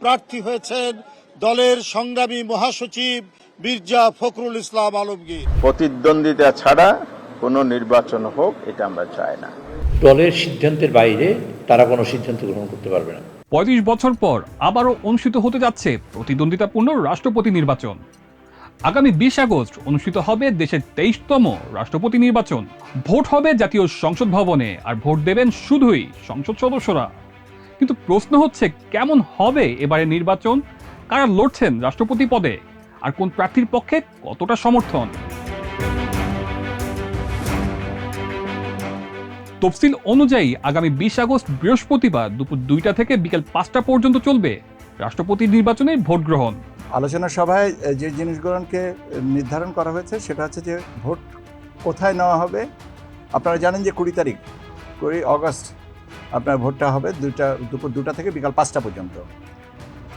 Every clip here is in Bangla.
প্রার্থী হয়েছেন দলের সংগ্রামী মহাসচিব মির্জা ফখরুল ইসলাম আলমগীর। প্রতিদ্বন্দ্বিতা ছাড়া কোনো নির্বাচন হোক, এটা আমরা চাই না। দলের সিদ্ধান্তের বাইরে তারা কোনো সিদ্ধান্ত গ্রহণ করতে পারবে না। ৩৫ বছর পর আবারও অনুষ্ঠিত হতে যাচ্ছে প্রতিদ্বন্দ্বিতাপূর্ণ রাষ্ট্রপতি নির্বাচন। আগামী ২০ আগস্ট অনুষ্ঠিত হবে দেশের ২৩তম রাষ্ট্রপতি নির্বাচন। ভোট হবে জাতীয় সংসদ ভবনে, আর ভোট দেবেন শুধুই সংসদ সদস্যরা। কিন্তু প্রশ্ন হচ্ছে, কেমন হবে এবারের নির্বাচন? কারা লড়ছেন রাষ্ট্রপতি পদে, আর কোন প্রার্থীর পক্ষে কতটা সমর্থন? তফসিল অনুযায়ী আগামী ২০ আগস্ট বৃহস্পতিবার দুপুর ২টা থেকে বিকেল ৫টা পর্যন্ত চলবে রাষ্ট্রপতি নির্বাচনের ভোট গ্রহণ। আলোচনা সভায় যে জিনিসগুলোকে নির্ধারণ করা হয়েছে সেটা হচ্ছে যে ভোট কোথায় নেওয়া হবে। আপনারা জানেন যে ২০ আগস্ট আপনার ভোটটা হবে দুপুর ২টা থেকে বিকাল ৫টা পর্যন্ত।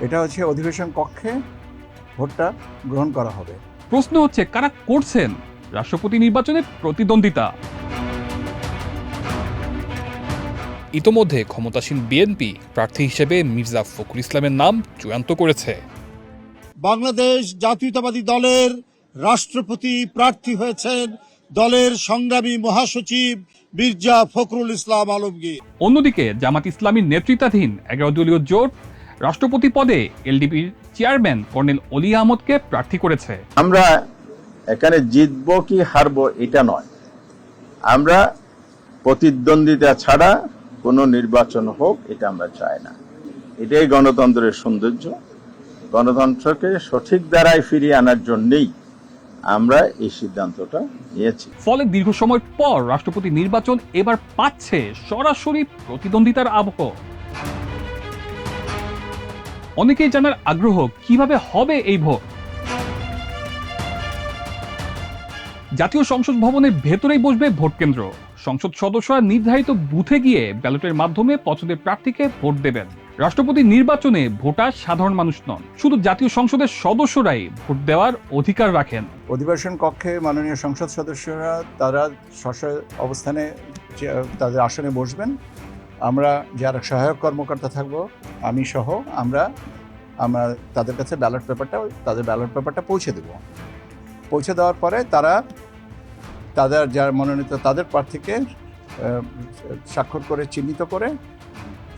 এটা হচ্ছে অধিবেশন কক্ষে ভোটটা গ্রহণ করা হবে। প্রশ্ন হচ্ছে, কারা করছেন রাষ্ট্রপতি নির্বাচনে প্রতিদ্বন্দ্বিতা? ইতোমধ্যে ক্ষমতাসীন বিএনপি প্রার্থী হিসেবে মির্জা ফখরুল ইসলামের নাম চূড়ান্ত করেছে। বাংলাদেশ জাতীয়তাবাদী দলের রাষ্ট্রপতি প্রার্থী হয়েছেন দলের সংগ্রামী মহাসচিব মির্জা ফখরুল ইসলাম আলমগীর। অন্যদিকে জামাত ইসলামীর নেতৃত্বাধীন ১১ দলীয় জোট রাষ্ট্রপতি পদে এলডিপির চেয়ারম্যান কর্নেল অলি আহমদকে প্রার্থী করেছে। আমরা এখানে জিতবো কি হারবো এটা নয়, আমরা প্রতিদ্বন্দ্বিতা ছাড়া কোনো নির্বাচন হোক, এটা আমরা চাই না। এটাই গণতন্ত্রের সৌন্দর্য। গণতন্ত্রকে সঠিক ধারায় ফিরিয়ে আনার জন্যই আমরা এই সিদ্ধান্তটা নিয়েছি। ফলে দীর্ঘ সময় পর রাষ্ট্রপতি নির্বাচন এবার পাচ্ছে সরাসরি প্রতিদ্বন্দ্বিতার আবহ। অনেকেই জানার আগ্রহ, কিভাবে হবে এই ভোট। জাতীয় সংসদ ভবনের ভেতরেই বসবে ভোট কেন্দ্র। সংসদ সদস্যরা নির্ধারিত বুথে গিয়ে ব্যালটের মাধ্যমে পছন্দের প্রার্থীকে ভোট দেবেন। রাষ্ট্রপতি নির্বাচনে ভোটার সাধারণ মানুষ নন, শুধু জাতীয় সংসদের সদস্যরাই ভোট দেওয়ার অধিকার রাখেন। অধিবেশন কক্ষে মাননীয় সংসদ সদস্যরা তারা অবস্থানে তাদের আসনে বসবেন। আমরা যারা সহায়ক কর্মকর্তা থাকব, আমি সহ আমরা তাদের কাছে ব্যালট পেপারটা পৌঁছে দেব। পৌঁছে দেওয়ার পরে তারা যার মনোনীত তাদের প্রার্থীকে স্বাক্ষর করে চিহ্নিত করে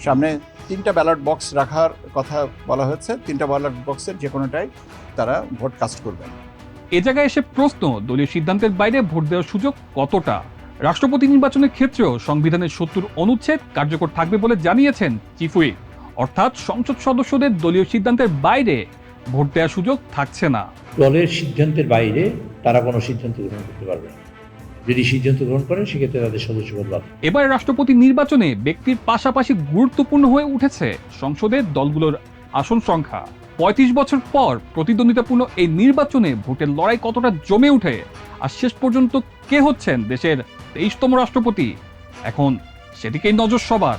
সামনে 3টা ব্যালট বক্স রাখার কথা বলা হয়েছে। 3টা ব্যালট বক্সের যে কোনোটাই তারা ভোট কাস্ট করবেন। এ জায়গায় এসে প্রশ্ন, দলীয় সিদ্ধান্তের বাইরে ভোট দেওয়ার সুযোগ কতটা? রাষ্ট্রপতি নির্বাচনের ক্ষেত্রেও সংবিধানের ৭০ অনুচ্ছেদ কার্যকর থাকবে বলে জানিয়েছেন চিফ হুইপ। অর্থাৎ সংসদ সদস্যদের দলীয় সিদ্ধান্তের বাইরে ভোট দেওয়ার সুযোগ থাকছে না। দলের সিদ্ধান্তের বাইরে তারা কোনো সিদ্ধান্ত গ্রহণ করতে পারবে না। যদি সিদ্ধান্ত গ্রহণ করেন সেক্ষেত্রে তাদের সদস্যপদ বাদ। এবার রাষ্ট্রপতি নির্বাচনে ব্যক্তির পাশাপাশি গুরুত্বপূর্ণ হয়ে উঠেছে সংসদের দলগুলোর আসন সংখ্যা। ৩৫ বছর পর প্রতিদ্বন্দ্বিতাপূর্ণ এই নির্বাচনে ভোটের লড়াই কতটা জমে উঠে, আর শেষ পর্যন্ত কে হচ্ছেন দেশের ২৩তম রাষ্ট্রপতি, এখন সেদিকেই নজর সবার।